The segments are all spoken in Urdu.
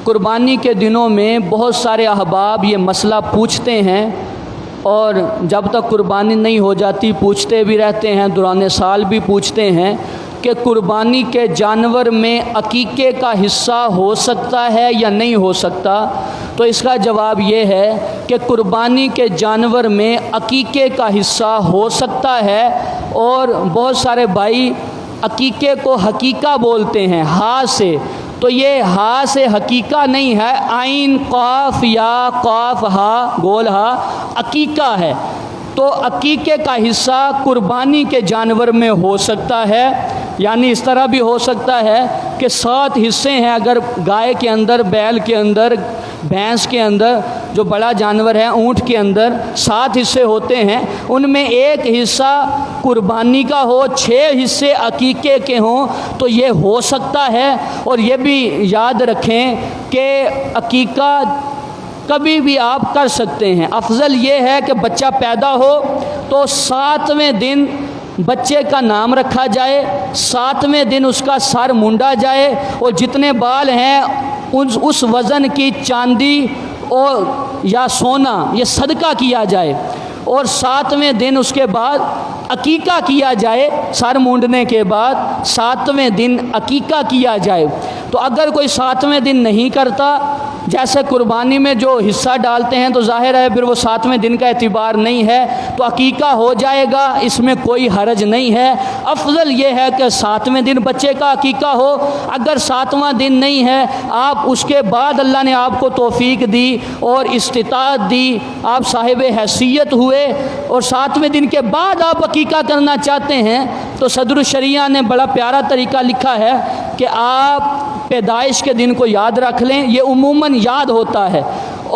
قربانی کے دنوں میں بہت سارے احباب یہ مسئلہ پوچھتے ہیں، اور جب تک قربانی نہیں ہو جاتی پوچھتے بھی رہتے ہیں، دوران سال بھی پوچھتے ہیں کہ قربانی کے جانور میں عقیقے کا حصہ ہو سکتا ہے یا نہیں ہو سکتا۔ تو اس کا جواب یہ ہے کہ قربانی کے جانور میں عقیقے کا حصہ ہو سکتا ہے، اور بہت سارے بھائی عقیقے کو حقیقہ بولتے ہیں ہاں سے، تو یہ ہاں سے حقیقہ نہیں ہے، عین قاف یا قاف ہا گول ہا عقیقہ ہے۔ تو عقیقے کا حصہ قربانی کے جانور میں ہو سکتا ہے، یعنی اس طرح بھی ہو سکتا ہے کہ 7 حصے ہیں، اگر گائے کے اندر، بیل کے اندر، بھینس کے اندر، جو بڑا جانور ہے اونٹ کے اندر 7 حصے ہوتے ہیں، ان میں ایک حصہ قربانی کا ہو، 6 حصے عقیقے کے ہوں، تو یہ ہو سکتا ہے۔ اور یہ بھی یاد رکھیں کہ عقیقہ کبھی بھی آپ کر سکتے ہیں، افضل یہ ہے کہ بچہ پیدا ہو تو 7ویں دن بچے کا نام رکھا جائے، 7ویں دن اس کا سر مونڈا جائے، اور جتنے بال ہیں اس وزن کی چاندی اور یا سونا یہ صدقہ کیا جائے، اور 7ویں دن اس کے بعد عقیقہ کیا جائے، سر مونڈنے کے بعد 7ویں دن عقیقہ کیا جائے۔ تو اگر کوئی 7ویں دن نہیں کرتا، جیسے قربانی میں جو حصہ ڈالتے ہیں تو ظاہر ہے پھر وہ 7ویں دن کا اعتبار نہیں ہے، تو عقیقہ ہو جائے گا، اس میں کوئی حرج نہیں ہے۔ افضل یہ ہے کہ 7ویں دن بچے کا عقیقہ ہو۔ اگر 7واں دن نہیں ہے، آپ اس کے بعد اللہ نے آپ کو توفیق دی اور استطاعت دی، آپ صاحب حیثیت ہوئے، اور 7ویں دن کے بعد آپ عقیقہ کرنا چاہتے ہیں، تو صدر الشریعہ نے بڑا پیارا طریقہ لکھا ہے کہ آپ پیدائش کے دن کو یاد رکھ لیں، یہ عموماً یاد ہوتا ہے،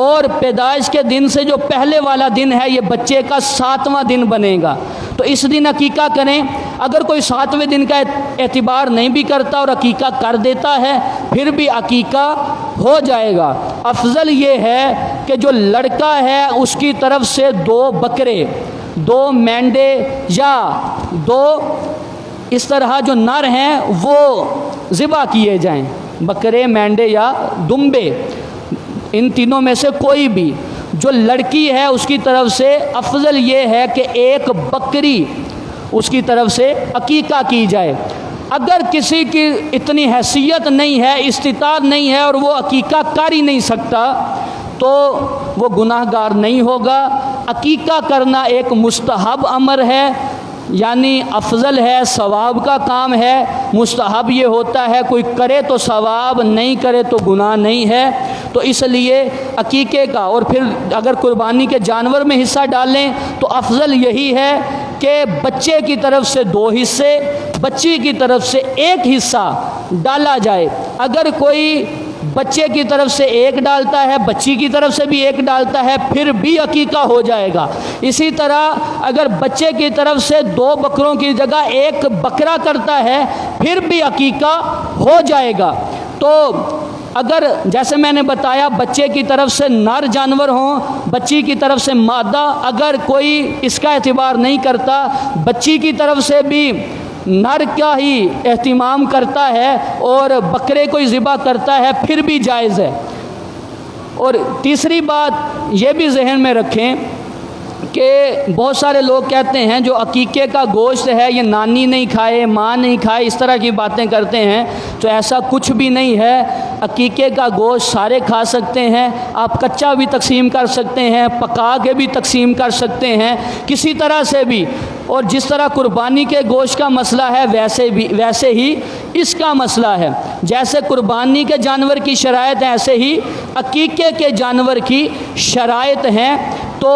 اور پیدائش کے دن سے جو پہلے والا دن ہے یہ بچے کا 7واں دن بنے گا، تو اس دن عقیقہ کریں۔ اگر کوئی 7ویں دن کا اعتبار نہیں بھی کرتا اور عقیقہ کر دیتا ہے پھر بھی عقیقہ ہو جائے گا۔ افضل یہ ہے کہ جو لڑکا ہے اس کی طرف سے 2 بکرے، 2 مینڈے یا 2 اس طرح جو نر ہیں وہ ذبح کیے جائیں، بکرے، مینڈے یا دمبے، ان تینوں میں سے کوئی بھی۔ جو لڑکی ہے اس کی طرف سے افضل یہ ہے کہ 1 بکری اس کی طرف سے عقیقہ کی جائے۔ اگر کسی کی اتنی حیثیت نہیں ہے، استطاعت نہیں ہے، اور وہ عقیقہ کر ہی نہیں سکتا، تو وہ گناہ گار نہیں ہوگا۔ عقیقہ کرنا ایک مستحب امر ہے، یعنی افضل ہے، ثواب کا کام ہے۔ مستحب یہ ہوتا ہے کوئی کرے تو ثواب، نہیں کرے تو گناہ نہیں ہے، تو اس لیے عقیقے کا، اور پھر اگر قربانی کے جانور میں حصہ ڈالیں تو افضل یہی ہے کہ بچے کی طرف سے 2 حصے، بچی کی طرف سے 1 حصہ ڈالا جائے۔ اگر کوئی بچے کی طرف سے 1 ڈالتا ہے، بچی کی طرف سے بھی 1 ڈالتا ہے، پھر بھی عقیقہ ہو جائے گا۔ اسی طرح اگر بچے کی طرف سے 2 بکروں کی جگہ 1 بکرا کرتا ہے پھر بھی عقیقہ ہو جائے گا۔ تو اگر جیسے میں نے بتایا بچے کی طرف سے نر جانور ہوں، بچی کی طرف سے مادہ، اگر کوئی اس کا اعتبار نہیں کرتا، بچی کی طرف سے بھی نر کا ہی اہتمام کرتا ہے اور بکرے کو ہی ذبح کرتا ہے، پھر بھی جائز ہے۔ اور تیسری بات یہ بھی ذہن میں رکھیں کہ بہت سارے لوگ کہتے ہیں جو عقیقے کا گوشت ہے یہ نانی نہیں کھائے، ماں نہیں کھائے، اس طرح کی باتیں کرتے ہیں، تو ایسا کچھ بھی نہیں ہے۔ عقیقے کا گوشت سارے کھا سکتے ہیں، آپ کچا بھی تقسیم کر سکتے ہیں، پکا کے بھی تقسیم کر سکتے ہیں، کسی طرح سے بھی۔ اور جس طرح قربانی کے گوشت کا مسئلہ ہے ویسے ہی اس کا مسئلہ ہے، جیسے قربانی کے جانور کی شرائط ہے ایسے ہی عقیقے کے جانور کی شرائط ہیں۔ تو